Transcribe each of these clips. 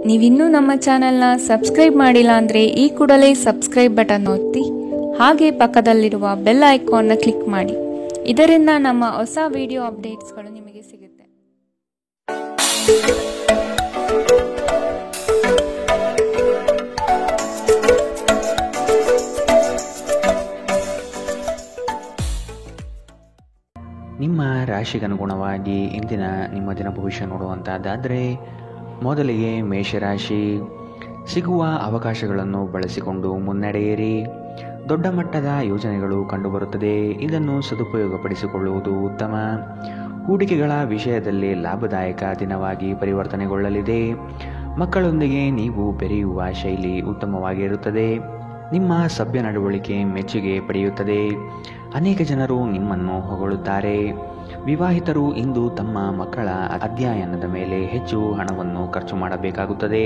ನೀವಿನ್ನೂ ನಮ್ಮ ಚಾನೆಲ್ನ ಸಬ್ಸ್ಕ್ರೈಬ್ ಮಾಡಿಲ್ಲ ಅಂದರೆ ಈ ಕೂಡಲೇ ಸಬ್ಸ್ಕ್ರೈಬ್ ಬಟನ್ ಒತ್ತಿ ಹಾಗೆ ಪಕ್ಕದಲ್ಲಿರುವ ಬೆಲ್ ಐಕಾನ್ನ ಕ್ಲಿಕ್ ಮಾಡಿ. ಇದರಿಂದ ನಮ್ಮ ಹೊಸ ವಿಡಿಯೋ ಅಪ್ಡೇಟ್ಸ್ಗಳು ನಿಮಗೆ ಸಿಗುತ್ತೆ. ನಿಮ್ಮ ರಾಶಿಗನುಗುಣವಾಗಿ ಇಂದಿನ ನಿಮ್ಮ ದಿನ ಭವಿಷ್ಯ ನೋಡುವಂತಹದ್ದಾದರೆ, ಮೊದಲಿಗೆ ಮೇಷರಾಶಿ. ಸಿಗುವ ಅವಕಾಶಗಳನ್ನು ಬಳಸಿಕೊಂಡು ಮುನ್ನಡೆಯಿರಿ. ದೊಡ್ಡ ಮಟ್ಟದ ಯೋಜನೆಗಳು ಕಂಡುಬರುತ್ತದೆ. ಇದನ್ನು ಸದುಪಯೋಗಪಡಿಸಿಕೊಳ್ಳುವುದು ಉತ್ತಮ. ಹೂಡಿಕೆಗಳ ವಿಷಯದಲ್ಲಿ ಲಾಭದಾಯಕ ದಿನವಾಗಿ ಪರಿವರ್ತನೆಗೊಳ್ಳಲಿದೆ. ಮಕ್ಕಳೊಂದಿಗೆ ನೀವು ಬೆರೆಯುವ ಶೈಲಿ ಉತ್ತಮವಾಗಿರುತ್ತದೆ. ನಿಮ್ಮ ಸಭ್ಯ ನಡವಳಿಕೆ ಮೆಚ್ಚುಗೆ ಪಡೆಯುತ್ತದೆ. ಅನೇಕ ಜನರು ನಿಮ್ಮನ್ನು ಹೊಗಳುತ್ತಾರೆ. ವಿವಾಹಿತರು ಇಂದು ತಮ್ಮ ಮಕ್ಕಳ ಅಧ್ಯಯನದ ಮೇಲೆ ಹೆಚ್ಚು ಹಣವನ್ನು ಖರ್ಚು ಮಾಡಬೇಕಾಗುತ್ತದೆ.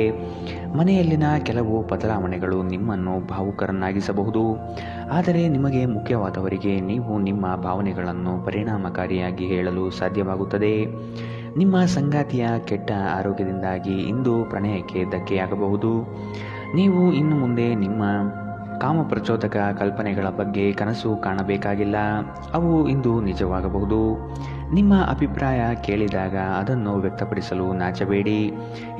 ಮನೆಯಲ್ಲಿನ ಕೆಲವು ಬದಲಾವಣೆಗಳು ನಿಮ್ಮನ್ನು ಭಾವುಕರನ್ನಾಗಿಸಬಹುದು. ಆದರೆ ನಿಮಗೆ ಮುಖ್ಯವಾದವರಿಗೆ ನೀವು ನಿಮ್ಮ ಭಾವನೆಗಳನ್ನು ಪರಿಣಾಮಕಾರಿಯಾಗಿ ಹೇಳಲು ಸಾಧ್ಯವಾಗುತ್ತದೆ. ನಿಮ್ಮ ಸಂಗಾತಿಯ ಕೆಟ್ಟ ಆರೋಗ್ಯದಿಂದಾಗಿ ಇಂದು ಪ್ರಣಯಕ್ಕೆ ಧಕ್ಕೆಯಾಗಬಹುದು. ನೀವು ಇನ್ನು ಮುಂದೆ ನಿಮ್ಮ ಕಾಮಪ್ರಚೋದಕ ಕಲ್ಪನೆಗಳ ಬಗ್ಗೆ ಕನಸು ಕಾಣಬೇಕಾಗಿಲ್ಲ. ಅವು ಇಂದು ನಿಜವಾಗಬಹುದು. ನಿಮ್ಮ ಅಭಿಪ್ರಾಯ ಕೇಳಿದಾಗ ಅದನ್ನು ವ್ಯಕ್ತಪಡಿಸಲು ನಾಚಬೇಡಿ.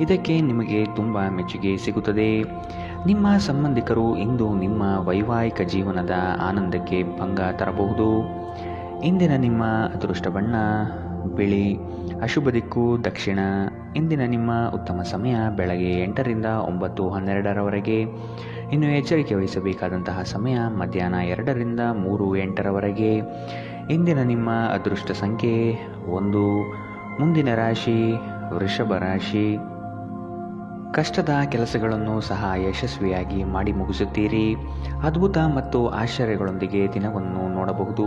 ಇದಕ್ಕೆ ನಿಮಗೆ ತುಂಬ ಮೆಚ್ಚುಗೆ ಸಿಗುತ್ತದೆ. ನಿಮ್ಮ ಸಂಬಂಧಿಕರು ಇಂದು ನಿಮ್ಮ ವೈವಾಹಿಕ ಜೀವನದ ಆನಂದಕ್ಕೆ ಭಂಗ ತರಬಹುದು. ಇಂದಿನ ನಿಮ್ಮ ಅದೃಷ್ಟ ಬಣ್ಣ ಬಿಳಿ. ಅಶುಭ ದಿಕ್ಕು ದಕ್ಷಿಣ. ಇಂದಿನ ನಿಮ್ಮ ಉತ್ತಮ ಸಮಯ ಬೆಳಗ್ಗೆ 8ರಿಂದ 9:12ರವರೆಗೆ. ಇನ್ನು ಎಚ್ಚರಿಕೆ ವಹಿಸಬೇಕಾದಂತಹ ಸಮಯ ಮಧ್ಯಾಹ್ನ 2ರಿಂದ 3:08ರವರೆಗೆ. ಇಂದಿನ ನಿಮ್ಮ ಅದೃಷ್ಟ ಸಂಖ್ಯೆ 1. ಮುಂದಿನ ರಾಶಿ ವೃಷಭ ರಾಶಿ. ಕಷ್ಟದ ಕೆಲಸಗಳನ್ನು ಸಹ ಯಶಸ್ವಿಯಾಗಿ ಮಾಡಿ ಮುಗಿಸುತ್ತೀರಿ. ಅದ್ಭುತ ಮತ್ತು ಆಶ್ಚರ್ಯಗಳೊಂದಿಗೆ ದಿನವನ್ನು ನೋಡಬಹುದು.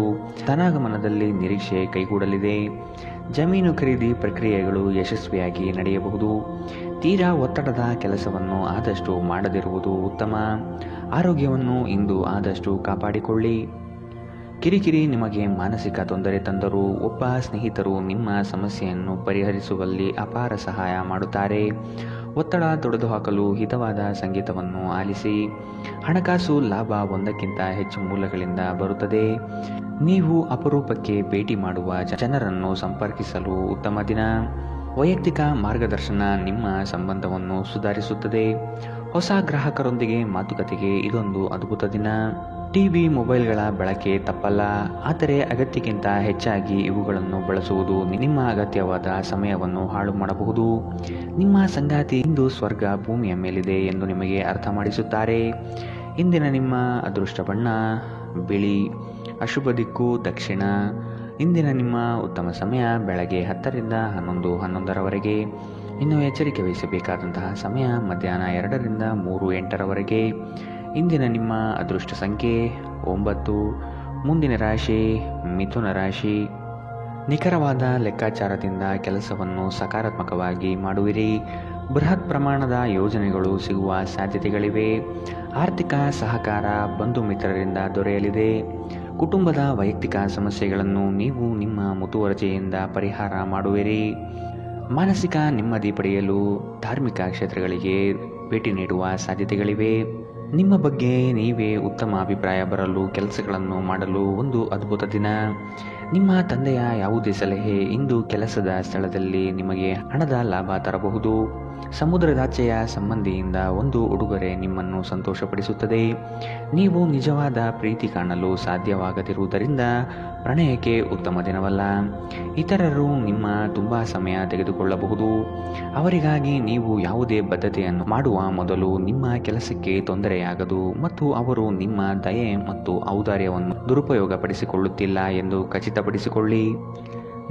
ಧನಾಗಮನದಲ್ಲಿ ನಿರೀಕ್ಷೆ ಕೈಗೂಡಲಿದೆ. ಜಮೀನು ಖರೀದಿ ಪ್ರಕ್ರಿಯೆಗಳು ಯಶಸ್ವಿಯಾಗಿ ನಡೆಯಬಹುದು. ತೀರಾ ಒತ್ತಡದ ಕೆಲಸವನ್ನು ಆದಷ್ಟು ಮಾಡದಿರುವುದು ಉತ್ತಮ. ಆರೋಗ್ಯವನ್ನು ಇಂದು ಆದಷ್ಟು ಕಾಪಾಡಿಕೊಳ್ಳಿ. ಕಿರಿಕಿರಿ ನಿಮಗೆ ಮಾನಸಿಕ ತೊಂದರೆ ತಂದರೂ ಒಬ್ಬ ಸ್ನೇಹಿತರು ನಿಮ್ಮ ಸಮಸ್ಯೆಯನ್ನು ಪರಿಹರಿಸುವಲ್ಲಿ ಅಪಾರ ಸಹಾಯ ಮಾಡುತ್ತಾರೆ. ಒತ್ತಡ ತೊಡೆದುಹಾಕಲು ಹಿತವಾದ ಸಂಗೀತವನ್ನು ಆಲಿಸಿ. ಹಣಕಾಸು ಲಾಭ ಒಂದಕ್ಕಿಂತ ಹೆಚ್ಚು ಮೂಲಗಳಿಂದ ಬರುತ್ತದೆ. ನೀವು ಅಪರೂಪಕ್ಕೆ ಭೇಟಿ ಮಾಡುವ ಜನರನ್ನು ಸಂಪರ್ಕಿಸಲು ಉತ್ತಮ ದಿನ. ವೈಯಕ್ತಿಕ ಮಾರ್ಗದರ್ಶನ ನಿಮ್ಮ ಸಂಬಂಧವನ್ನು ಸುಧಾರಿಸುತ್ತದೆ. ಹೊಸ ಗ್ರಾಹಕರೊಂದಿಗೆ ಮಾತುಕತೆಗೆ ಇದೊಂದು ಅದ್ಭುತ ದಿನ. ಟಿವಿ ಮೊಬೈಲ್ಗಳ ಬಳಕೆ ತಪ್ಪಲ್ಲ, ಆದರೆ ಅಗತ್ಯಕ್ಕಿಂತ ಹೆಚ್ಚಾಗಿ ಇವುಗಳನ್ನು ಬಳಸುವುದು ನಿಮ್ಮ ಅಗತ್ಯವಾದ ಸಮಯವನ್ನು ಹಾಳು ಮಾಡಬಹುದು. ನಿಮ್ಮ ಸಂಗಾತಿ ಇಂದು ಸ್ವರ್ಗ ಭೂಮಿಯ ಮೇಲಿದೆ ಎಂದು ನಿಮಗೆ ಅರ್ಥ ಮಾಡಿಸುತ್ತಾರೆ. ಇಂದಿನ ನಿಮ್ಮ ಅದೃಷ್ಟ ಬಣ್ಣ ಬಿಳಿ. ಅಶುಭ ದಿಕ್ಕು ದಕ್ಷಿಣ. ಇಂದಿನ ನಿಮ್ಮ ಉತ್ತಮ ಸಮಯ ಬೆಳಗ್ಗೆ 10ರಿಂದ 11:11ರವರೆಗೆ. ಇನ್ನು ಎಚ್ಚರಿಕೆ ವಹಿಸಬೇಕಾದಂತಹ ಸಮಯ ಮಧ್ಯಾಹ್ನ 2ರಿಂದ 3:08ರವರೆಗೆ. ಇಂದಿನ ನಿಮ್ಮ ಅದೃಷ್ಟ ಸಂಖ್ಯೆ 9. ಮುಂದಿನ ರಾಶಿ ಮಿಥುನ ರಾಶಿ. ನಿಖರವಾದ ಲೆಕ್ಕಾಚಾರದಿಂದ ಕೆಲಸವನ್ನು ಸಕಾರಾತ್ಮಕವಾಗಿ ಮಾಡುವಿರಿ. ಬೃಹತ್ ಪ್ರಮಾಣದ ಯೋಜನೆಗಳು ಸಿಗುವ ಸಾಧ್ಯತೆಗಳಿವೆ. ಆರ್ಥಿಕ ಸಹಕಾರ ಬಂಧು ಮಿತ್ರರಿಂದ ದೊರೆಯಲಿದೆ. ಕುಟುಂಬದ ವೈಯಕ್ತಿಕ ಸಮಸ್ಯೆಗಳನ್ನು ನೀವು ನಿಮ್ಮ ಮುತುವರ್ಜಿಯಿಂದ ಪರಿಹಾರ ಮಾಡುವಿರಿ. ಮಾನಸಿಕ ನೆಮ್ಮದಿ ಪಡೆಯಲು ಧಾರ್ಮಿಕ ಕ್ಷೇತ್ರಗಳಿಗೆ ಭೇಟಿ ನೀಡುವ ಸಾಧ್ಯತೆಗಳಿವೆ. ನಿಮ್ಮ ಬಗ್ಗೆ ನೀವೇ ಉತ್ತಮ ಅಭಿಪ್ರಾಯ ಬರಲು ಕೆಲಸಗಳನ್ನು ಮಾಡಲು ಒಂದು ಅದ್ಭುತ ದಿನ. ನಿಮ್ಮ ತಂದೆಯ ಯಾವುದೇ ಸಲಹೆ ಇಂದು ಕೆಲಸದ ಸ್ಥಳದಲ್ಲಿ ನಿಮಗೆ ಹಣದ ಲಾಭ ತರಬಹುದು. ಸಮುದ್ರದಾಚೆಯ ಸಂಬಂಧಿಯಿಂದ ಒಂದು ಉಡುಗೊರೆ ನಿಮ್ಮನ್ನು ಸಂತೋಷಪಡಿಸುತ್ತದೆ. ನೀವು ನಿಜವಾದ ಪ್ರೀತಿ ಕಾಣಲು ಸಾಧ್ಯವಾಗದಿರುವುದರಿಂದ ಪ್ರಣಯಕ್ಕೆ ಉತ್ತಮ ದಿನವಲ್ಲ. ಇತರರು ನಿಮ್ಮ ತುಂಬ ಸಮಯ ತೆಗೆದುಕೊಳ್ಳಬಹುದು. ಅವರಿಗಾಗಿ ನೀವು ಯಾವುದೇ ಬದ್ಧತೆಯನ್ನು ಮಾಡುವ ಮೊದಲು ನಿಮ್ಮ ಕೆಲಸಕ್ಕೆ ತೊಂದರೆಯಾಗದು ಮತ್ತು ಅವರು ನಿಮ್ಮ ದಯೆ ಮತ್ತು ಔದಾರ್ಯವನ್ನು ದುರುಪಯೋಗಪಡಿಸಿಕೊಳ್ಳುತ್ತಿಲ್ಲ ಎಂದು ಖಚಿತಪಡಿಸಿಕೊಳ್ಳಿ.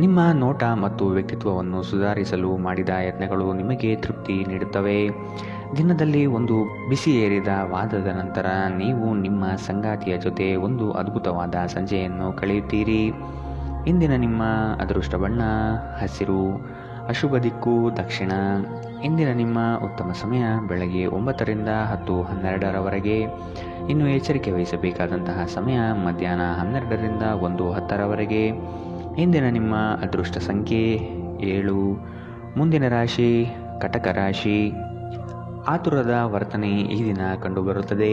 ನಿಮ್ಮ ನೋಟ ಮತ್ತು ವ್ಯಕ್ತಿತ್ವವನ್ನು ಸುಧಾರಿಸಲು ಮಾಡಿದ ಯತ್ನಗಳು ನಿಮಗೆ ತೃಪ್ತಿ ನೀಡುತ್ತವೆ. ದಿನದಲ್ಲಿ ಒಂದು ಬಿಸಿಯೇರಿದ ವಾದದ ನಂತರ ನೀವು ನಿಮ್ಮ ಸಂಗಾತಿಯ ಜೊತೆ ಒಂದು ಅದ್ಭುತವಾದ ಸಂಜೆಯನ್ನು ಕಳೆಯುತ್ತೀರಿ. ಇಂದಿನ ನಿಮ್ಮ ಅದೃಷ್ಟ ಬಣ್ಣ ಹಸಿರು. ಅಶುಭ ದಿಕ್ಕು ದಕ್ಷಿಣ. ಇಂದಿನ ನಿಮ್ಮ ಉತ್ತಮ ಸಮಯ ಬೆಳಗ್ಗೆ 9ರಿಂದ 10:12ರವರೆಗೆ. ಇನ್ನು ಎಚ್ಚರಿಕೆ ವಹಿಸಬೇಕಾದಂತಹ ಸಮಯ ಮಧ್ಯಾಹ್ನ 12ರಿಂದ 1:10ರವರೆಗೆ. ಇಂದಿನ ನಿಮ್ಮ ಅದೃಷ್ಟ ಸಂಖ್ಯೆ 7. ಮುಂದಿನ ರಾಶಿ ಕಟಕ ರಾಶಿ. ಆತುರದ ವರ್ತನೆ ಈ ದಿನ ಕಂಡುಬರುತ್ತದೆ.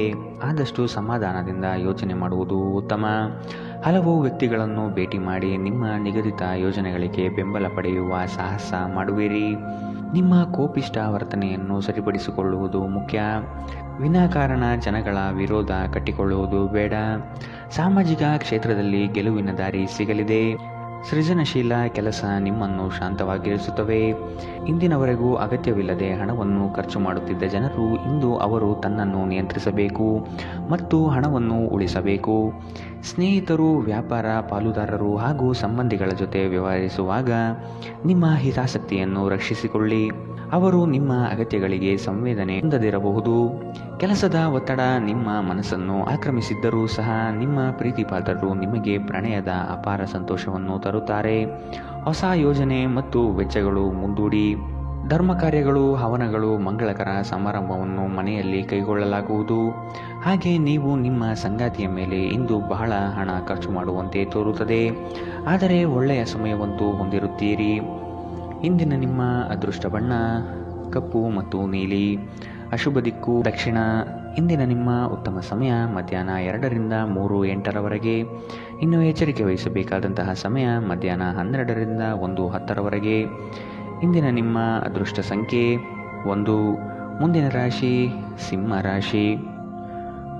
ಆದಷ್ಟು ಸಮಾಧಾನದಿಂದ ಯೋಚನೆ ಮಾಡುವುದು ಉತ್ತಮ. ಹಲವು ವ್ಯಕ್ತಿಗಳನ್ನು ಭೇಟಿ ಮಾಡಿ ನಿಮ್ಮ ನಿಗದಿತ ಯೋಜನೆಗಳಿಗೆ ಬೆಂಬಲ ಪಡೆಯುವ ಸಾಹಸ ಮಾಡುವಿರಿ. ನಿಮ್ಮ ಕೋಪಿಷ್ಟ ವರ್ತನೆಯನ್ನು ಸರಿಪಡಿಸಿಕೊಳ್ಳುವುದು ಮುಖ್ಯ. ವಿನಾಕಾರಣ ಜನಗಳ ವಿರೋಧ ಕಟ್ಟಿಕೊಳ್ಳುವುದು ಬೇಡ. ಸಾಮಾಜಿಕ ಕ್ಷೇತ್ರದಲ್ಲಿ ಗೆಲುವಿನ ದಾರಿ ಸಿಗಲಿದೆ. ಸೃಜನಶೀಲ ಕೆಲಸ ನಿಮ್ಮನ್ನು ಶಾಂತವಾಗಿರಿಸುತ್ತವೆ. ಇಂದಿನವರೆಗೂ ಅಗತ್ಯವಿಲ್ಲದೆ ಹಣವನ್ನು ಖರ್ಚು ಮಾಡುತ್ತಿದ್ದ ಜನರು ಇಂದು ಅವರು ತನ್ನನ್ನು ನಿಯಂತ್ರಿಸಬೇಕು ಮತ್ತು ಹಣವನ್ನು ಉಳಿಸಬೇಕು. ಸ್ನೇಹಿತರು, ವ್ಯಾಪಾರ ಪಾಲುದಾರರು ಹಾಗೂ ಸಂಬಂಧಿಗಳ ಜೊತೆ ವ್ಯವಹರಿಸುವಾಗ ನಿಮ್ಮ ಹಿತಾಸಕ್ತಿಯನ್ನು ರಕ್ಷಿಸಿಕೊಳ್ಳಿ. ಅವರು ನಿಮ್ಮ ಅಗತ್ಯಗಳಿಗೆ ಸಂವೇದನೆ ಹೊಂದದಿರಬಹುದು. ಕೆಲಸದ ಒತ್ತಡ ನಿಮ್ಮ ಮನಸ್ಸನ್ನು ಆಕ್ರಮಿಸಿದ್ದರೂ ಸಹ ನಿಮ್ಮ ಪ್ರೀತಿಪಾತ್ರರು ನಿಮಗೆ ಪ್ರಣಯದ ಅಪಾರ ಸಂತೋಷವನ್ನು ತರುತ್ತಾರೆ. ಹೊಸ ಯೋಜನೆ ಮತ್ತು ವೆಚ್ಚಗಳು ಮುಂದೂಡಿ. ಧರ್ಮ ಕಾರ್ಯಗಳು, ಹವನಗಳು, ಮಂಗಳಕರ ಸಮಾರಂಭವನ್ನು ಮನೆಯಲ್ಲಿ ಕೈಗೊಳ್ಳಲಾಗುವುದು. ಹಾಗೆ ನೀವು ನಿಮ್ಮ ಸಂಗಾತಿಯ ಮೇಲೆ ಇಂದು ಬಹಳ ಹಣ ಖರ್ಚು ಮಾಡುವಂತೆ ತೋರುತ್ತದೆ. ಆದರೆ ಒಳ್ಳೆಯ ಸಮಯವಂತೂ ಹೊಂದಿರುತ್ತೀರಿ. ಇಂದಿನ ನಿಮ್ಮ ಅದೃಷ್ಟ ಬಣ್ಣ ಕಪ್ಪು ಮತ್ತು ನೀಲಿ. ಅಶುಭ ದಿಕ್ಕು ದಕ್ಷಿಣ. ಇಂದಿನ ನಿಮ್ಮ ಉತ್ತಮ ಸಮಯ ಮಧ್ಯಾಹ್ನ 2ರಿಂದ 3:08ರವರೆಗೆ. ಇನ್ನು ಎಚ್ಚರಿಕೆ ವಹಿಸಬೇಕಾದಂತಹ ಸಮಯ ಮಧ್ಯಾಹ್ನ 12ರಿಂದ 1:10ರವರೆಗೆ. ಇಂದಿನ ನಿಮ್ಮ ಅದೃಷ್ಟ ಸಂಖ್ಯೆ 1. ಮುಂದಿನ ರಾಶಿ ಸಿಂಹ ರಾಶಿ.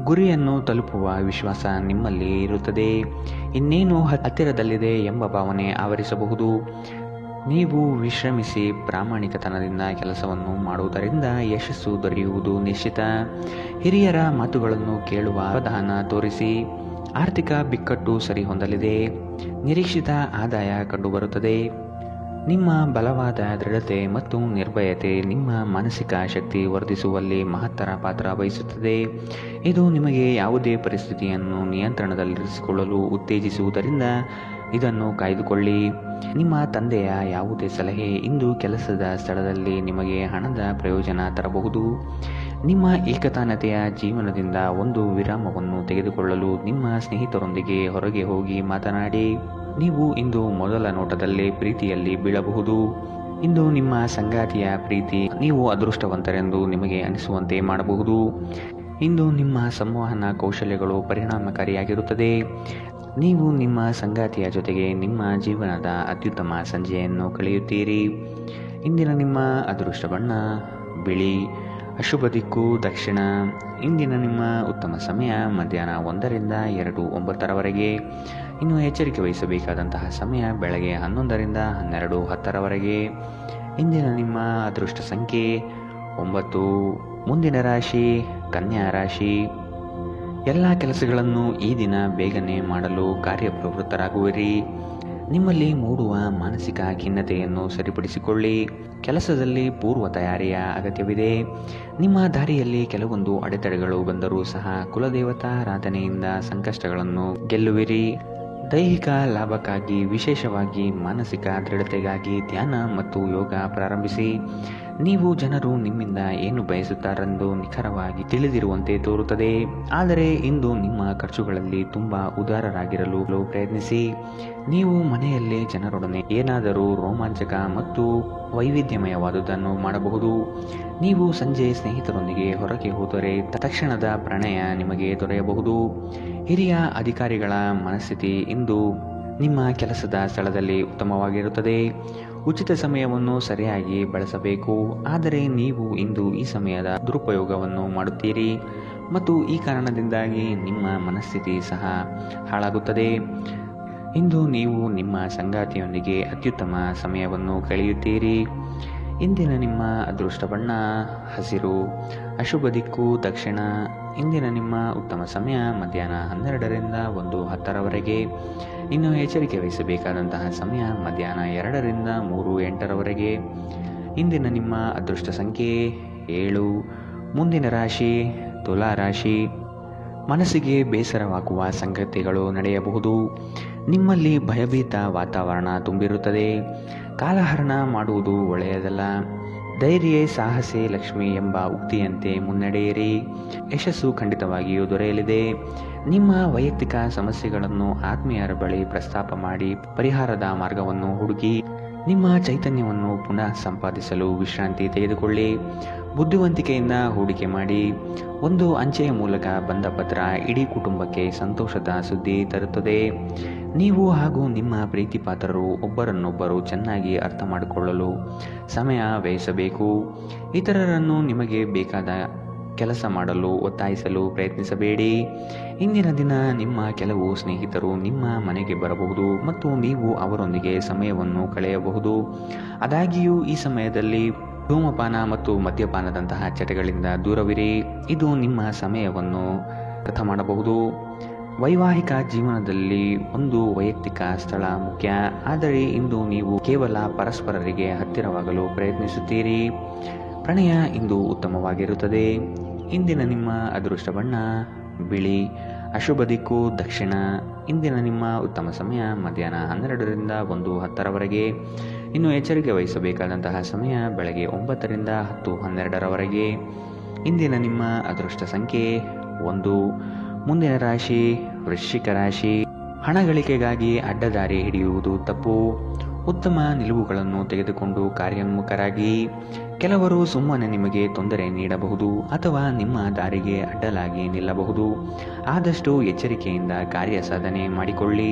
ಗುರಿಯನ್ನು ತಲುಪುವ ವಿಶ್ವಾಸ ನಿಮ್ಮಲ್ಲಿ ಇರುತ್ತದೆ. ಇನ್ನೇನು ಹತ್ತಿರದಲ್ಲಿದೆ ಎಂಬ ಭಾವನೆ ಆವರಿಸಬಹುದು. ನೀವು ವಿಶ್ರಮಿಸಿ ಪ್ರಾಮಾಣಿಕತನದಿಂದ ಕೆಲಸವನ್ನು ಮಾಡುವುದರಿಂದ ಯಶಸ್ಸು ದೊರೆಯುವುದು ನಿಶ್ಚಿತ. ಹಿರಿಯರ ಮಾತುಗಳನ್ನು ಕೇಳುವ ಅವಧಾನ ತೋರಿಸಿ. ಆರ್ಥಿಕ ಬಿಕ್ಕಟ್ಟು ಸರಿಹೊಂದಲಿದೆ. ನಿರೀಕ್ಷಿತ ಆದಾಯ ಕಂಡುಬರುತ್ತದೆ. ನಿಮ್ಮ ಬಲವಾದ ದೃಢತೆ ಮತ್ತು ನಿರ್ಭಯತೆ ನಿಮ್ಮ ಮಾನಸಿಕ ಶಕ್ತಿ ವರ್ಧಿಸುವಲ್ಲಿ ಮಹತ್ತರ ಪಾತ್ರ ವಹಿಸುತ್ತದೆ. ಇದು ನಿಮಗೆ ಯಾವುದೇ ಪರಿಸ್ಥಿತಿಯನ್ನು ನಿಯಂತ್ರಣದಲ್ಲಿರಿಸಿಕೊಳ್ಳಲು ಉತ್ತೇಜಿಸುವುದರಿಂದ ಇದನ್ನು ಕಾಯ್ದುಕೊಳ್ಳಿ. ನಿಮ್ಮ ತಂದೆಯ ಯಾವುದೇ ಸಲಹೆ ಇಂದು ಕೆಲಸದ ಸ್ಥಳದಲ್ಲಿ ನಿಮಗೆ ಹಣದ ಪ್ರಯೋಜನ ತರಬಹುದು. ನಿಮ್ಮ ಏಕತಾನತೆಯ ಜೀವನದಿಂದ ಒಂದು ವಿರಾಮವನ್ನು ತೆಗೆದುಕೊಳ್ಳಲು ನಿಮ್ಮ ಸ್ನೇಹಿತರೊಂದಿಗೆ ಹೊರಗೆ ಹೋಗಿ ಮಾತನಾಡಿ. ನೀವು ಇಂದು ಮೊದಲ ನೋಟದಲ್ಲೇ ಪ್ರೀತಿಯಲ್ಲಿ ಬೀಳಬಹುದು. ಇಂದು ನಿಮ್ಮ ಸಂಗಾತಿಯ ಪ್ರೀತಿ ನೀವು ಅದೃಷ್ಟವಂತರೆಂದು ನಿಮಗೆ ಅನಿಸುವಂತೆ ಮಾಡಬಹುದು. ಇಂದು ನಿಮ್ಮ ಸಂವಹನ ಕೌಶಲ್ಯಗಳು ಪರಿಣಾಮಕಾರಿಯಾಗಿರುತ್ತದೆ. ನೀವು ನಿಮ್ಮ ಸಂಗಾತಿಯ ಜೊತೆಗೆ ನಿಮ್ಮ ಜೀವನದ ಅತ್ಯುತ್ತಮ ಸಂಜೆಯನ್ನು ಕಳೆಯುತ್ತೀರಿ. ಇಂದಿನ ನಿಮ್ಮ ಅದೃಷ್ಟ ಬಣ್ಣ ಬಿಳಿ. ಅಶುಭ ದಿಕ್ಕು ದಕ್ಷಿಣ. ಇಂದಿನ ನಿಮ್ಮ ಉತ್ತಮ ಸಮಯ ಮಧ್ಯಾಹ್ನ 1ರಿಂದ 2:09ರವರೆಗೆ. ಇನ್ನು ಎಚ್ಚರಿಕೆ ವಹಿಸಬೇಕಾದಂತಹ ಸಮಯ ಬೆಳಗ್ಗೆ 11ರಿಂದ 12:10ರವರೆಗೆ. ಇಂದಿನ ನಿಮ್ಮ ಅದೃಷ್ಟ ಸಂಖ್ಯೆ 9. ಮುಂದಿನ ರಾಶಿ ಕನ್ಯಾ ರಾಶಿ. ಎಲ್ಲ ಕೆಲಸಗಳನ್ನು ಈ ದಿನ ಬೇಗನೆ ಮಾಡಲು ಕಾರ್ಯಪ್ರವೃತ್ತರಾಗುವಿರಿ. ನಿಮ್ಮಲ್ಲಿ ಮೂಡುವ ಮಾನಸಿಕ ಖಿನ್ನತೆಯನ್ನು ಸರಿಪಡಿಸಿಕೊಳ್ಳಿ. ಕೆಲಸದಲ್ಲಿ ಪೂರ್ವ ತಯಾರಿಯ ಅಗತ್ಯವಿದೆ. ನಿಮ್ಮ ದಾರಿಯಲ್ಲಿ ಕೆಲವೊಂದು ಅಡೆತಡೆಗಳು ಬಂದರೂ ಸಹ ಕುಲದೇವತಾರಾಧನೆಯಿಂದ ಸಂಕಷ್ಟಗಳನ್ನು ಗೆಲ್ಲುವಿರಿ. ದೈಹಿಕ ಲಾಭಕ್ಕಾಗಿ ವಿಶೇಷವಾಗಿ ಮಾನಸಿಕ ದೃಢತೆಗಾಗಿ ಧ್ಯಾನ ಮತ್ತು ಯೋಗ ಪ್ರಾರಂಭಿಸಿ. ನೀವು ಜನರು ನಿಮ್ಮಿಂದ ಏನು ಬಯಸುತ್ತಾರೆಂದು ನಿಖರವಾಗಿ ತಿಳಿದಿರುವಂತೆ ತೋರುತ್ತದೆ. ಆದರೆ ಇಂದು ನಿಮ್ಮ ಖರ್ಚುಗಳಲ್ಲಿ ತುಂಬ ಉದಾರರಾಗಿರಲು ಪ್ರಯತ್ನಿಸಿ. ನೀವು ಮನೆಯಲ್ಲಿ ಜನರೊಡನೆ ಏನಾದರೂ ರೋಮಾಂಚಕ ಮತ್ತು ವೈವಿಧ್ಯಮಯವಾದುದನ್ನು ಮಾಡಬಹುದು. ನೀವು ಸಂಜೆ ಸ್ನೇಹಿತರೊಂದಿಗೆ ಹೊರಗೆ ಹೋದರೆ ತಕ್ಷಣದ ಪ್ರಣಯ ನಿಮಗೆ ದೊರೆಯಬಹುದು. ಹಿರಿಯ ಅಧಿಕಾರಿಗಳ ಮನಸ್ಥಿತಿ ಇಂದು ನಿಮ್ಮ ಕೆಲಸದ ಸ್ಥಳದಲ್ಲಿ ಉತ್ತಮವಾಗಿರುತ್ತದೆ. ಉಚಿತ ಸಮಯವನ್ನು ಸರಿಯಾಗಿ ಬಳಸಬೇಕು. ಆದರೆ ನೀವು ಇಂದು ಈ ಸಮಯದ ದುರುಪಯೋಗವನ್ನು ಮಾಡುತ್ತೀರಿ ಮತ್ತು ಈ ಕಾರಣದಿಂದಾಗಿ ನಿಮ್ಮ ಮನಸ್ಥಿತಿ ಸಹ ಹಾಳಾಗುತ್ತದೆ. ಇಂದು ನೀವು ನಿಮ್ಮ ಸಂಗಾತಿಯೊಂದಿಗೆ ಅತ್ಯುತ್ತಮ ಸಮಯವನ್ನು ಕಳೆಯುತ್ತೀರಿ. ಇಂದಿನ ನಿಮ್ಮ ಅದೃಷ್ಟ ಬಣ್ಣ ಹಸಿರು. ಅಶುಭ ದಿಕ್ಕು ದಕ್ಷಿಣ. ಇಂದಿನ ನಿಮ್ಮ ಉತ್ತಮ ಸಮಯ ಮಧ್ಯಾಹ್ನ 12ರಿಂದ 1:10ರವರೆಗೆ. ಇನ್ನು ಎಚ್ಚರಿಕೆ ವಹಿಸಬೇಕಾದಂತಹ ಸಮಯ ಮಧ್ಯಾಹ್ನ 2ರಿಂದ 3:08ರವರೆಗೆ. ಇಂದಿನ ನಿಮ್ಮ ಅದೃಷ್ಟ ಸಂಖ್ಯೆ 7. ಮುಂದಿನ ರಾಶಿ ತುಲಾ ರಾಶಿ. ಮನಸ್ಸಿಗೆ ಬೇಸರವಾಗುವ ಸಂಗತಿಗಳು ನಡೆಯಬಹುದು. ನಿಮ್ಮಲ್ಲಿ ಭಯಭೀತ ವಾತಾವರಣ ತುಂಬಿರುತ್ತದೆ. ಕಾಲಹರಣ ಮಾಡುವುದು ಒಳ್ಳೆಯದಲ್ಲ. ಧೈರ್ಯ ಸಾಹಸೆ ಲಕ್ಷ್ಮಿ ಎಂಬ ಉಕ್ತಿಯಂತೆ ಮುನ್ನಡೆಯಿರಿ. ಯಶಸ್ಸು ಖಂಡಿತವಾಗಿಯೂ ದೊರೆಯಲಿದೆ. ನಿಮ್ಮ ವೈಯಕ್ತಿಕ ಸಮಸ್ಯೆಗಳನ್ನು ಆತ್ಮೀಯರ ಬಳಿ ಪ್ರಸ್ತಾಪ ಮಾಡಿ ಪರಿಹಾರದ ಮಾರ್ಗವನ್ನು ಹುಡುಕಿ. ನಿಮ್ಮ ಚೈತನ್ಯವನ್ನು ಪುನಃ ಸಂಪಾದಿಸಲು ವಿಶ್ರಾಂತಿ ತೆಗೆದುಕೊಳ್ಳಿ. ಬುದ್ಧಿವಂತಿಕೆಯಿಂದ ಹೂಡಿಕೆ ಮಾಡಿ. ಒಂದು ಅಂಚೆಯ ಮೂಲಕ ಬಂದ ಪತ್ರ ಇಡೀ ಕುಟುಂಬಕ್ಕೆ ಸಂತೋಷದ ಸುದ್ದಿ ತರುತ್ತದೆ. ನೀವು ಹಾಗೂ ನಿಮ್ಮ ಪ್ರೀತಿಪಾತ್ರರು ಒಬ್ಬರನ್ನೊಬ್ಬರು ಚೆನ್ನಾಗಿ ಅರ್ಥ ಮಾಡಿಕೊಳ್ಳಲು ಸಮಯ ವ್ಯಯಿಸಬೇಕು. ಇತರರನ್ನು ನಿಮಗೆ ಬೇಕಾದ ಕೆಲಸ ಮಾಡಲು ಒತ್ತಾಯಿಸಲು ಪ್ರಯತ್ನಿಸಬೇಡಿ. ಇಂದಿನ ದಿನ ನಿಮ್ಮ ಕೆಲವು ಸ್ನೇಹಿತರು ನಿಮ್ಮ ಮನೆಗೆ ಬರಬಹುದು ಮತ್ತು ನೀವು ಅವರೊಂದಿಗೆ ಸಮಯವನ್ನು ಕಳೆಯಬಹುದು. ಆದಾಗ್ಯೂ ಈ ಸಮಯದಲ್ಲಿ ಧೂಮಪಾನ ಮತ್ತು ಮದ್ಯಪಾನದಂತಹ ಚಟಗಳಿಂದ ದೂರವಿರಿ. ಇದು ನಿಮ್ಮ ಸಮಯವನ್ನು ವ್ಯರ್ಥ ಮಾಡಬಹುದು. ವೈವಾಹಿಕ ಜೀವನದಲ್ಲಿ ಒಂದು ವೈಯಕ್ತಿಕ ಸ್ಥಳ ಮುಖ್ಯ, ಆದರೆ ಇಂದು ನೀವು ಕೇವಲ ಪರಸ್ಪರರಿಗೆ ಹತ್ತಿರವಾಗಲು ಪ್ರಯತ್ನಿಸುತ್ತೀರಿ. ಪ್ರಣಯ ಇಂದು ಉತ್ತಮವಾಗಿರುತ್ತದೆ. ಇಂದಿನ ನಿಮ್ಮ ಅದೃಷ್ಟ ಬಣ್ಣ ಬಿಳಿ. ಅಶುಭ ದಿಕ್ಕು ದಕ್ಷಿಣ. ಇಂದಿನ ನಿಮ್ಮ ಉತ್ತಮ ಸಮಯ ಮಧ್ಯಾಹ್ನ 12ರಿಂದ 1:10ರವರೆಗೆ. ಇನ್ನು ಎಚ್ಚರಿಕೆ ವಹಿಸಬೇಕಾದಂತಹ ಸಮಯ ಬೆಳಗ್ಗೆ 9ರಿಂದ 10:12ರವರೆಗೆ. ಇಂದಿನ ನಿಮ್ಮ ಅದೃಷ್ಟ ಸಂಖ್ಯೆ 1. ಮುಂದಿನ ರಾಶಿ ವೃಶ್ಚಿಕ ರಾಶಿ. ಹಣ ಗಳಿಕೆಗಾಗಿ ಅಡ್ಡದಾರಿ ಹಿಡಿಯುವುದು ತಪ್ಪು. ಉತ್ತಮ ನಿಲುವುಗಳನ್ನು ತೆಗೆದುಕೊಂಡು ಕಾರ್ಯೋನ್ಮುಖರಾಗಿ. ಕೆಲವರು ಸುಮ್ಮನೆ ನಿಮಗೆ ತೊಂದರೆ ನೀಡಬಹುದು ಅಥವಾ ನಿಮ್ಮ ದಾರಿಗೆ ಅಡ್ಡಲಾಗಿ ನಿಲ್ಲಬಹುದು. ಆದಷ್ಟು ಎಚ್ಚರಿಕೆಯಿಂದ ಕಾರ್ಯ ಸಾಧನೆ ಮಾಡಿಕೊಳ್ಳಿ.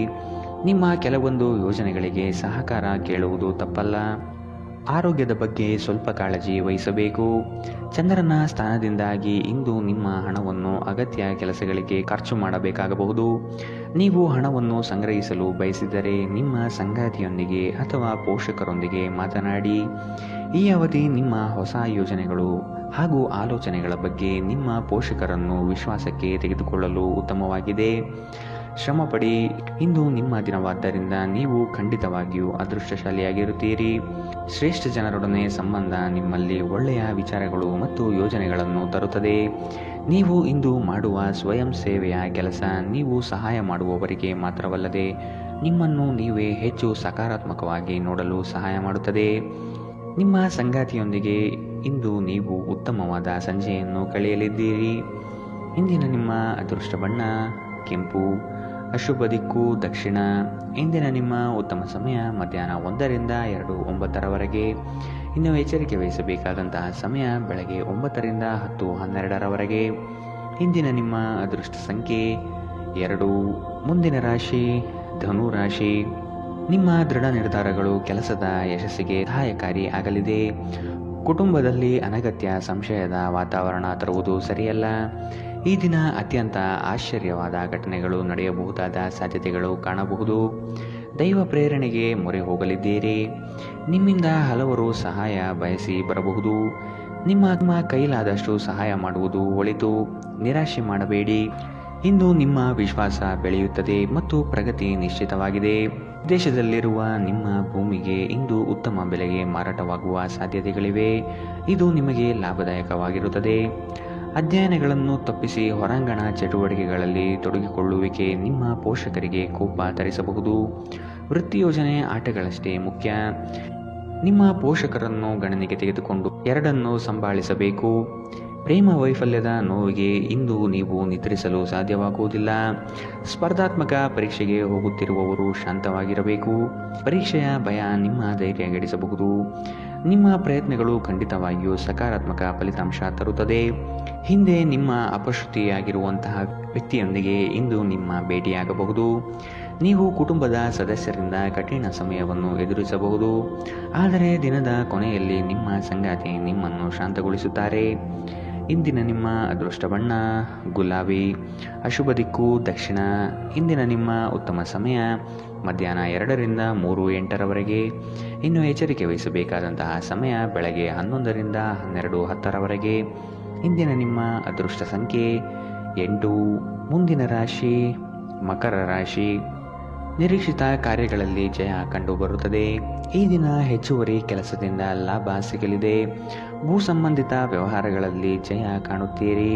ನಿಮ್ಮ ಕೆಲವೊಂದು ಯೋಜನೆಗಳಿಗೆ ಸಹಕಾರ ಕೇಳುವುದು ತಪ್ಪಲ್ಲ. ಆರೋಗ್ಯದ ಬಗ್ಗೆ ಸ್ವಲ್ಪ ಕಾಳಜಿ ವಹಿಸಬೇಕು. ಚಂದ್ರನ ಸ್ಥಾನದಿಂದಾಗಿ ಇಂದು ನಿಮ್ಮ ಹಣವನ್ನು ಅಗತ್ಯ ಕೆಲಸಗಳಿಗೆ ಖರ್ಚು ಮಾಡಬೇಕಾಗಬಹುದು. ನೀವು ಹಣವನ್ನು ಸಂಗ್ರಹಿಸಲು ಬಯಸಿದರೆ ನಿಮ್ಮ ಸಂಗಾತಿಯೊಂದಿಗೆ ಅಥವಾ ಪೋಷಕರೊಂದಿಗೆ ಮಾತನಾಡಿ. ಈ ಅವಧಿ ನಿಮ್ಮ ಹೊಸ ಯೋಜನೆಗಳು ಹಾಗೂ ಆಲೋಚನೆಗಳ ಬಗ್ಗೆ ನಿಮ್ಮ ಪೋಷಕರನ್ನು ವಿಶ್ವಾಸಕ್ಕೆ ತೆಗೆದುಕೊಳ್ಳಲು ಉತ್ತಮವಾಗಿದೆ. ಶ್ರಮಪಡಿ. ಇಂದು ನಿಮ್ಮ ದಿನವಾದ್ದರಿಂದ ನೀವು ಖಂಡಿತವಾಗಿಯೂ ಅದೃಷ್ಟಶಾಲಿಯಾಗಿರುತ್ತೀರಿ. ಶ್ರೇಷ್ಠ ಜನರೊಡನೆ ಸಂಬಂಧ ನಿಮ್ಮಲ್ಲಿ ಒಳ್ಳೆಯ ವಿಚಾರಗಳು ಮತ್ತು ಯೋಜನೆಗಳನ್ನು ತರುತ್ತದೆ. ನೀವು ಇಂದು ಮಾಡುವ ಸ್ವಯಂ ಸೇವೆಯ ಕೆಲಸ ನೀವು ಸಹಾಯ ಮಾಡುವವರಿಗೆ ಮಾತ್ರವಲ್ಲದೆ ನಿಮ್ಮನ್ನು ನೀವೇ ಹೆಚ್ಚು ಸಕಾರಾತ್ಮಕವಾಗಿ ನೋಡಲು ಸಹಾಯ ಮಾಡುತ್ತದೆ. ನಿಮ್ಮ ಸಂಗಾತಿಯೊಂದಿಗೆ ಇಂದು ನೀವು ಉತ್ತಮವಾದ ಸಂಜೆಯನ್ನು ಕಳೆಯಲಿದ್ದೀರಿ. ಇಂದಿನ ನಿಮ್ಮ ಅದೃಷ್ಟ ಬಣ್ಣ ಕೆಂಪು. ಅಶುಭ ದಿಕ್ಕು ದಕ್ಷಿಣ. ಇಂದಿನ ನಿಮ್ಮ ಉತ್ತಮ ಸಮಯ ಮಧ್ಯಾಹ್ನ 1ರಿಂದ 2:09ರವರೆಗೆ. ಇನ್ನು ಎಚ್ಚರಿಕೆ ವಹಿಸಬೇಕಾದಂತಹ ಸಮಯ ಬೆಳಗ್ಗೆ 9ರಿಂದ 10:12ರವರೆಗೆ. ಇಂದಿನ ನಿಮ್ಮ ಅದೃಷ್ಟ ಸಂಖ್ಯೆ 2. ಮುಂದಿನ ರಾಶಿ ಧನು ರಾಶಿ. ನಿಮ್ಮ ದೃಢ ನಿರ್ಧಾರಗಳು ಕೆಲಸದ ಯಶಸ್ಸಿಗೆ ಸಹಾಯಕಾರಿ ಆಗಲಿದೆ. ಕುಟುಂಬದಲ್ಲಿ ಅನಗತ್ಯ ಸಂಶಯದ ವಾತಾವರಣ ತರುವುದು ಸರಿಯಲ್ಲ. ಈ ದಿನ ಅತ್ಯಂತ ಆಶ್ಚರ್ಯವಾದ ಘಟನೆಗಳು ನಡೆಯಬಹುದಾದ ಸಾಧ್ಯತೆಗಳು ಕಾಣಬಹುದು. ದೈವ ಪ್ರೇರಣೆಗೆ ಮೊರೆ ಹೋಗಲಿದ್ದೀರಿ. ನಿಮ್ಮಿಂದ ಹಲವರು ಸಹಾಯ ಬಯಸಿ ಬರಬಹುದು. ನಿಮ್ಮ ಕೈಲಾದಷ್ಟು ಸಹಾಯ ಮಾಡುವುದು ಒಳಿತು. ನಿರಾಶೆ ಮಾಡಬೇಡಿ. ಇಂದು ನಿಮ್ಮ ವಿಶ್ವಾಸ ಬೆಳೆಯುತ್ತದೆ ಮತ್ತು ಪ್ರಗತಿ ನಿಶ್ಚಿತವಾಗಿದೆ. ದೇಶದಲ್ಲಿರುವ ನಿಮ್ಮ ಭೂಮಿಗೆ ಇಂದು ಉತ್ತಮ ಬೆಲೆಗೆ ಮಾರಾಟವಾಗುವ ಸಾಧ್ಯತೆಗಳಿವೆ. ಇದು ನಿಮಗೆ ಲಾಭದಾಯಕವಾಗಿರುತ್ತದೆ. ಅಧ್ಯಯನಗಳನ್ನು ತಪ್ಪಿಸಿ ಹೊರಾಂಗಣ ಚಟುವಟಿಕೆಗಳಲ್ಲಿ ತೊಡಗಿಕೊಳ್ಳುವಿಕೆ ನಿಮ್ಮ ಪೋಷಕರಿಗೆ ಕೋಪ ತರಿಸಬಹುದು. ವೃತ್ತಿ ಯೋಜನೆ ಆಟಗಳಷ್ಟೇ ಮುಖ್ಯ. ನಿಮ್ಮ ಪೋಷಕರನ್ನು ಗಣನೆಗೆ ತೆಗೆದುಕೊಂಡು ಎರಡನ್ನೂ ಸಂಭಾಳಿಸಬೇಕು. ಪ್ರೇಮ ವೈಫಲ್ಯದ ನೋವಿಗೆ ಇಂದು ನೀವು ನಿದ್ರಿಸಲು ಸಾಧ್ಯವಾಗುವುದಿಲ್ಲ. ಸ್ಪರ್ಧಾತ್ಮಕ ಪರೀಕ್ಷೆಗೆ ಹೋಗುತ್ತಿರುವವರು ಶಾಂತವಾಗಿರಬೇಕು. ಪರೀಕ್ಷೆಯ ಭಯ ನಿಮ್ಮ ಧೈರ್ಯ ಗೆಡಿಸಬಹುದು. ನಿಮ್ಮ ಪ್ರಯತ್ನಗಳು ಖಂಡಿತವಾಗಿಯೂ ಸಕಾರಾತ್ಮಕ ಫಲಿತಾಂಶ ತರುತ್ತದೆ. ಹಿಂದೆ ನಿಮ್ಮ ಅಪಶ್ರುತಿಯಾಗಿರುವಂತಹ ವ್ಯಕ್ತಿಯೊಂದಿಗೆ ಇಂದು ನಿಮ್ಮ ಭೇಟಿಯಾಗಬಹುದು. ನೀವು ಕುಟುಂಬದ ಸದಸ್ಯರಿಂದ ಕಠಿಣ ಸಮಯವನ್ನು ಎದುರಿಸಬಹುದು. ಆದರೆ ದಿನದ ಕೊನೆಯಲ್ಲಿ ನಿಮ್ಮ ಸಂಗಾತಿ ನಿಮ್ಮನ್ನು ಶಾಂತಗೊಳಿಸುತ್ತಾರೆ. ಇಂದಿನ ನಿಮ್ಮ ಅದೃಷ್ಟ ಬಣ್ಣ ಗುಲಾಬಿ. ಅಶುಭ ದಿಕ್ಕು ದಕ್ಷಿಣ. ಇಂದಿನ ನಿಮ್ಮ ಉತ್ತಮ ಸಮಯ ಮಧ್ಯಾಹ್ನ 2ರಿಂದ 3:08ರವರೆಗೆ. ಇನ್ನು ಎಚ್ಚರಿಕೆ ವಹಿಸಬೇಕಾದಂತಹ ಸಮಯ ಬೆಳಗ್ಗೆ 11ರಿಂದ 12:10ರವರೆಗೆ. ಇಂದಿನ ನಿಮ್ಮ ಅದೃಷ್ಟ ಸಂಖ್ಯೆ 8. ಮುಂದಿನ ರಾಶಿ ಮಕರ ರಾಶಿ. ನಿರೀಕ್ಷಿತ ಕಾರ್ಯಗಳಲ್ಲಿ ಜಯ ಕಂಡುಬರುತ್ತದೆ. ಈ ದಿನ ಹೆಚ್ಚುವರಿ ಕೆಲಸದಿಂದ ಲಾಭ ಸಿಗಲಿದೆ. ಭೂ ಸಂಬಂಧಿತ ವ್ಯವಹಾರಗಳಲ್ಲಿ ಜಯ ಕಾಣುತ್ತೀರಿ.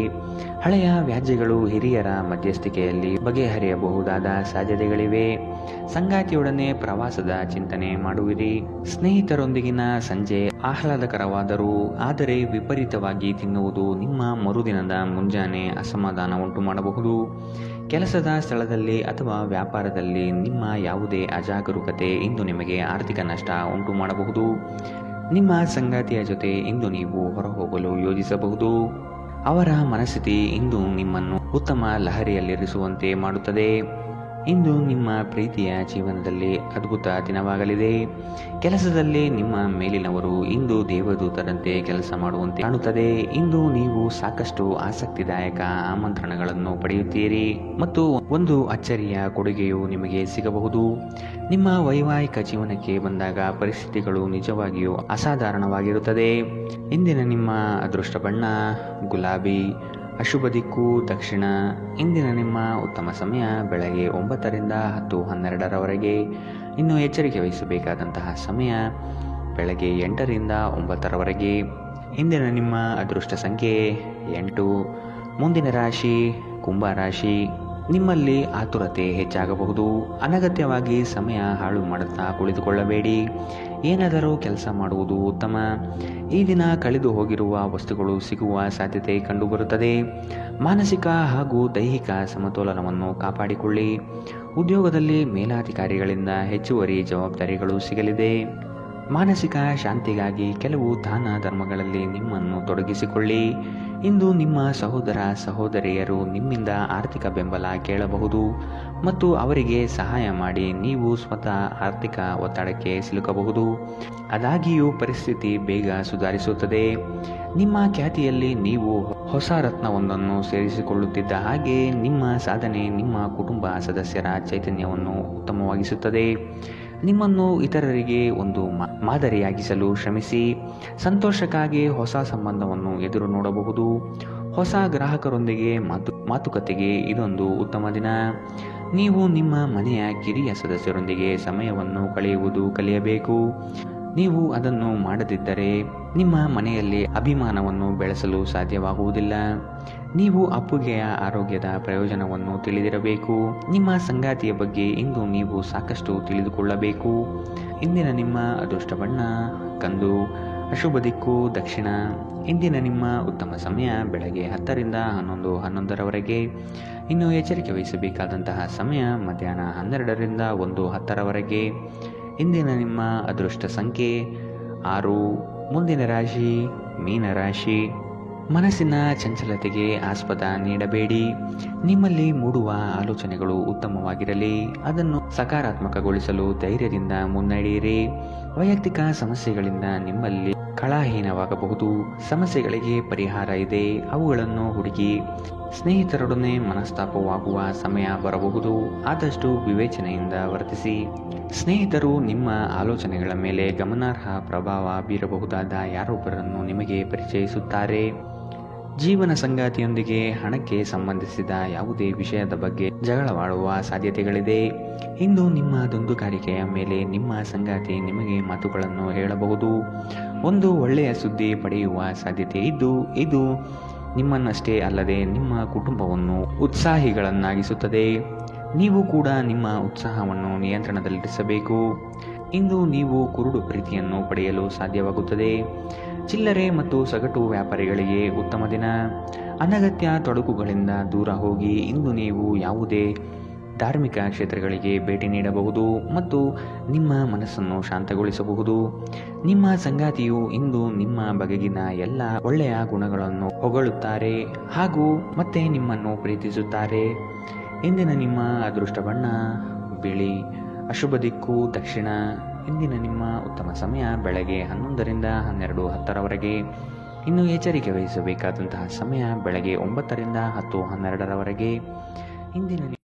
ಹಳೆಯ ವ್ಯಾಜ್ಯಗಳು ಹಿರಿಯರ ಮಧ್ಯಸ್ಥಿಕೆಯಲ್ಲಿ ಬಗೆಹರಿಯಬಹುದಾದ ಸಾಧ್ಯತೆಗಳಿವೆ. ಸಂಗಾತಿಯೊಡನೆ ಪ್ರವಾಸದ ಚಿಂತನೆ ಮಾಡುವಿರಿ. ಸ್ನೇಹಿತರೊಂದಿಗಿನ ಸಂಜೆ ಆಹ್ಲಾದಕರವಾದರೂ ಆದರೆ ವಿಪರೀತವಾಗಿ ತಿನ್ನುವುದು ನಿಮ್ಮ ಮರುದಿನದ ಮುಂಜಾನೆ ಅಸಮಾಧಾನ ಉಂಟು ಮಾಡಬಹುದು. ಕೆಲಸದ ಸ್ಥಳದಲ್ಲಿ ಅಥವಾ ವ್ಯಾಪಾರದಲ್ಲಿ ನಿಮ್ಮ ಯಾವುದೇ ಅಜಾಗರೂಕತೆ ಇಂದು ನಿಮಗೆ ಆರ್ಥಿಕ ನಷ್ಟ ಉಂಟು ಮಾಡಬಹುದು. ನಿಮ್ಮ ಸಂಗಾತಿಯ ಜೊತೆ ಇಂದು ನೀವು ಹೊರಹೋಗಲು ಯೋಜಿಸಬಹುದು. ಅವರ ಮನಸ್ಥಿತಿ ಇಂದು ನಿಮ್ಮನ್ನು ಉತ್ತಮ ಲಹರಿಯಲ್ಲಿರಿಸುವಂತೆ ಮಾಡುತ್ತದೆ. ಇಂದು ನಿಮ್ಮ ಪ್ರೀತಿಯ ಜೀವನದಲ್ಲಿ ಅದ್ಭುತ ದಿನವಾಗಲಿದೆ. ಕೆಲಸದಲ್ಲಿ ನಿಮ್ಮ ಮೇಲಿನವರು ಇಂದು ದೇವದೂತರಂತೆ ಕೆಲಸ ಮಾಡುವಂತೆ ಕಾಣುತ್ತದೆ. ಇಂದು ನೀವು ಸಾಕಷ್ಟು ಆಸಕ್ತಿದಾಯಕ ಆಮಂತ್ರಣಗಳನ್ನು ಪಡೆಯುತ್ತೀರಿ ಮತ್ತು ಒಂದು ಅಚ್ಚರಿಯ ಕೊಡುಗೆಯು ನಿಮಗೆ ಸಿಗಬಹುದು. ನಿಮ್ಮ ವೈವಾಹಿಕ ಜೀವನಕ್ಕೆ ಬಂದಾಗ ಪರಿಸ್ಥಿತಿಗಳು ನಿಜವಾಗಿಯೂ ಅಸಾಧಾರಣವಾಗಿರುತ್ತದೆ. ಇಂದಿನ ನಿಮ್ಮ ಅದೃಷ್ಟ ಬಣ್ಣ ಗುಲಾಬಿ, ಅಶುಭ ದಿಕ್ಕು ದಕ್ಷಿಣ. ಇಂದಿನ ನಿಮ್ಮ ಉತ್ತಮ ಸಮಯ ಬೆಳಗ್ಗೆ 9ರಿಂದ 10:12ರವರೆಗೆ. ಇನ್ನು ಎಚ್ಚರಿಕೆ ವಹಿಸಬೇಕಾದಂತಹ ಸಮಯ ಬೆಳಗ್ಗೆ 8ರಿಂದ 9ರವರೆಗೆ. ಇಂದಿನ ನಿಮ್ಮ ಅದೃಷ್ಟ ಸಂಖ್ಯೆ 8. ಮುಂದಿನ ರಾಶಿ ಕುಂಭ ರಾಶಿ. ನಿಮ್ಮಲ್ಲಿ ಆತುರತೆ ಹೆಚ್ಚಾಗಬಹುದು. ಅನಗತ್ಯವಾಗಿ ಸಮಯ ಹಾಳು ಮಾಡುತ್ತಾ ಕುಳಿತುಕೊಳ್ಳಬೇಡಿ. ಏನಾದರೂ ಕೆಲಸ ಮಾಡುವುದು ಉತ್ತಮ. ಈ ದಿನ ಕಳೆದು ಹೋಗಿರುವ ವಸ್ತುಗಳು ಸಿಗುವ ಸಾಧ್ಯತೆ ಕಂಡುಬರುತ್ತದೆ. ಮಾನಸಿಕ ಹಾಗೂ ದೈಹಿಕ ಸಮತೋಲನವನ್ನು ಕಾಪಾಡಿಕೊಳ್ಳಿ. ಉದ್ಯೋಗದಲ್ಲಿ ಮೇಲಾಧಿಕಾರಿಗಳಿಂದ ಹೆಚ್ಚುವರಿ ಜವಾಬ್ದಾರಿಗಳು ಸಿಗಲಿದೆ. ಮಾನಸಿಕ ಶಾಂತಿಗಾಗಿ ಕೆಲವು ದಾನ ಧರ್ಮಗಳಲ್ಲಿ ನಿಮ್ಮನ್ನು ತೊಡಗಿಸಿಕೊಳ್ಳಿ. ಇಂದು ನಿಮ್ಮ ಸಹೋದರ ಸಹೋದರಿಯರು ನಿಮ್ಮಿಂದ ಆರ್ಥಿಕ ಬೆಂಬಲ ಕೇಳಬಹುದು ಮತ್ತು ಅವರಿಗೆ ಸಹಾಯ ಮಾಡಿ ನೀವು ಸ್ವತಃ ಆರ್ಥಿಕ ಒತ್ತಡಕ್ಕೆ ಸಿಲುಕಬಹುದು. ಆದಾಗ್ಯೂ ಪರಿಸ್ಥಿತಿ ಬೇಗ ಸುಧಾರಿಸುತ್ತದೆ. ನಿಮ್ಮ ಖ್ಯಾತಿಯಲ್ಲಿ ನೀವು ಹೊಸ ರತ್ನವೊಂದನ್ನು ಸೇರಿಸಿಕೊಳ್ಳುತ್ತಿದ್ದ ಹಾಗೆ ನಿಮ್ಮ ಸಾಧನೆ ನಿಮ್ಮ ಕುಟುಂಬ ಸದಸ್ಯರ ಚೈತನ್ಯವನ್ನು ಉತ್ತಮವಾಗಿಸುತ್ತದೆ. ನಿಮ್ಮನ್ನು ಇತರರಿಗೆ ಒಂದು ಮಾದರಿಯಾಗಿಸಲು ಶ್ರಮಿಸಿ. ಸಂತೋಷಕ್ಕಾಗಿ ಹೊಸ ಸಂಬಂಧವನ್ನು ಎದುರು ನೋಡಬಹುದು. ಹೊಸ ಗ್ರಾಹಕರೊಂದಿಗೆ ಮಾತುಕತೆಗೆ ಇದೊಂದು ಉತ್ತಮ ದಿನ. ನೀವು ನಿಮ್ಮ ಮನೆಯ ಕಿರಿಯ ಸದಸ್ಯರೊಂದಿಗೆ ಸಮಯವನ್ನು ಕಳೆಯುವುದು ಕಲಿಯಬೇಕು. ನೀವು ಅದನ್ನು ಮಾಡದಿದ್ದರೆ ನಿಮ್ಮ ಮನೆಯಲ್ಲಿ ಅಭಿಮಾನವನ್ನು ಬೆಳೆಸಲು ಸಾಧ್ಯವಾಗುವುದಿಲ್ಲ. ನೀವು ಅಪ್ಪುಗೆಯ ಆರೋಗ್ಯದ ಪ್ರಯೋಜನವನ್ನು ತಿಳಿದಿರಬೇಕು. ನಿಮ್ಮ ಸಂಗಾತಿಯ ಬಗ್ಗೆ ಇಂದು ನೀವು ಸಾಕಷ್ಟು ತಿಳಿದುಕೊಳ್ಳಬೇಕು. ಇಂದಿನ ನಿಮ್ಮ ಅದೃಷ್ಟ ಬಣ್ಣ ಕಂದು, ಅಶುಭ ದಿಕ್ಕು ದಕ್ಷಿಣ. ಇಂದಿನ ನಿಮ್ಮ ಉತ್ತಮ ಸಮಯ ಬೆಳಗ್ಗೆ 10ರಿಂದ 11:11ರವರೆಗೆ. ಇನ್ನು ಎಚ್ಚರಿಕೆ ವಹಿಸಬೇಕಾದಂತಹ ಸಮಯ ಮಧ್ಯಾಹ್ನ 12ರಿಂದ 1:10ರವರೆಗೆ. ಇಂದಿನ ನಿಮ್ಮ ಅದೃಷ್ಟ ಸಂಖ್ಯೆ 6. ಮುಂದಿನ ರಾಶಿ ಮೀನರಾಶಿ. ಮನಸ್ಸಿನ ಚಂಚಲತೆಗೆ ಆಸ್ಪದ ನೀಡಬೇಡಿ. ನಿಮ್ಮಲ್ಲಿ ಮೂಡುವ ಆಲೋಚನೆಗಳು ಉತ್ತಮವಾಗಿರಲಿ. ಅದನ್ನು ಸಕಾರಾತ್ಮಕಗೊಳಿಸಲು ಧೈರ್ಯದಿಂದ ಮುನ್ನಡೆಯಿರಿ. ವೈಯಕ್ತಿಕ ಸಮಸ್ಯೆಗಳಿಂದ ನಿಮ್ಮಲ್ಲಿ ಕಳಹೀನವಾಗಬಹುದು. ಸಮಸ್ಯೆಗಳಿಗೆ ಪರಿಹಾರ ಇದೆ, ಅವುಗಳನ್ನು ಹುಡುಕಿ. ಸ್ನೇಹಿತರೊಡನೆ ಮನಸ್ತಾಪವಾಗುವ ಸಮಯ ಬರಬಹುದು. ಆದಷ್ಟು ವಿವೇಚನೆಯಿಂದ ವರ್ತಿಸಿ. ಸ್ನೇಹಿತರು ನಿಮ್ಮ ಆಲೋಚನೆಗಳ ಮೇಲೆ ಗಮನಾರ್ಹ ಪ್ರಭಾವ ಬೀರಬಹುದಾದ ಯಾರೊಬ್ಬರನ್ನು ನಿಮಗೆ ಪರಿಚಯಿಸುತ್ತಾರೆ. ಜೀವನ ಸಂಗಾತಿಯೊಂದಿಗೆ ಹಣಕ್ಕೆ ಸಂಬಂಧಿಸಿದ ಯಾವುದೇ ವಿಷಯದ ಬಗ್ಗೆ ಜಗಳವಾಡುವ ಸಾಧ್ಯತೆಗಳಿದೆ. ಇಂದು ನಿಮ್ಮ ದುಂದುಗಾರಿಕೆಯ ಮೇಲೆ ನಿಮ್ಮ ಸಂಗಾತಿ ನಿಮಗೆ ಮಾತುಗಳನ್ನು ಹೇಳಬಹುದು. ಒಂದು ಒಳ್ಳೆಯ ಸುದ್ದಿ ಪಡೆಯುವ ಸಾಧ್ಯತೆ ಇದ್ದು ಇದು ನಿಮ್ಮನ್ನಷ್ಟೇ ಅಲ್ಲದೆ ನಿಮ್ಮ ಕುಟುಂಬವನ್ನು ಉತ್ಸಾಹಿಗಳನ್ನಾಗಿಸುತ್ತದೆ. ನೀವು ಕೂಡ ನಿಮ್ಮ ಉತ್ಸಾಹವನ್ನು ನಿಯಂತ್ರಣದಲ್ಲಿರಿಸಬೇಕು. ಇಂದು ನೀವು ಕುರುಡು ಪ್ರೀತಿಯನ್ನು ಪಡೆಯಲು ಸಾಧ್ಯವಾಗುತ್ತದೆ. ಚಿಲ್ಲರೆ ಮತ್ತು ಸಗಟು ವ್ಯಾಪಾರಿಗಳಿಗೆ ಉತ್ತಮ ದಿನ. ಅನಗತ್ಯ ತೊಡಕುಗಳಿಂದ ದೂರ ಹೋಗಿ. ಇಂದು ನೀವು ಯಾವುದೇ ಧಾರ್ಮಿಕ ಕ್ಷೇತ್ರಗಳಿಗೆ ಭೇಟಿ ನೀಡಬಹುದು ಮತ್ತು ನಿಮ್ಮ ಮನಸ್ಸನ್ನು ಶಾಂತಗೊಳಿಸಬಹುದು. ನಿಮ್ಮ ಸಂಗಾತಿಯು ಇಂದು ನಿಮ್ಮ ಬಗೆಗಿನ ಎಲ್ಲ ಒಳ್ಳೆಯ ಗುಣಗಳನ್ನು ಹೊಗಳುತ್ತಾರೆ ಹಾಗೂ ಮತ್ತೆ ನಿಮ್ಮನ್ನು ಪ್ರೀತಿಸುತ್ತಾರೆ. ಇಂದಿನ ನಿಮ್ಮ ಅದೃಷ್ಟ ಬಣ್ಣ ಬಿಳಿ, ಅಶುಭ ದಿಕ್ಕು ದಕ್ಷಿಣ. ಇಂದಿನ ನಿಮ್ಮ ಉತ್ತಮ ಸಮಯ ಬೆಳಗ್ಗೆ 11ರಿಂದ 12:10ರವರೆಗೆ. ಇನ್ನು ಎಚ್ಚರಿಕೆ ವಹಿಸಬೇಕಾದಂತಹ ಸಮಯ ಬೆಳಗ್ಗೆ 9ರಿಂದ 10:12ರವರೆಗೆ. ಇಂದಿನ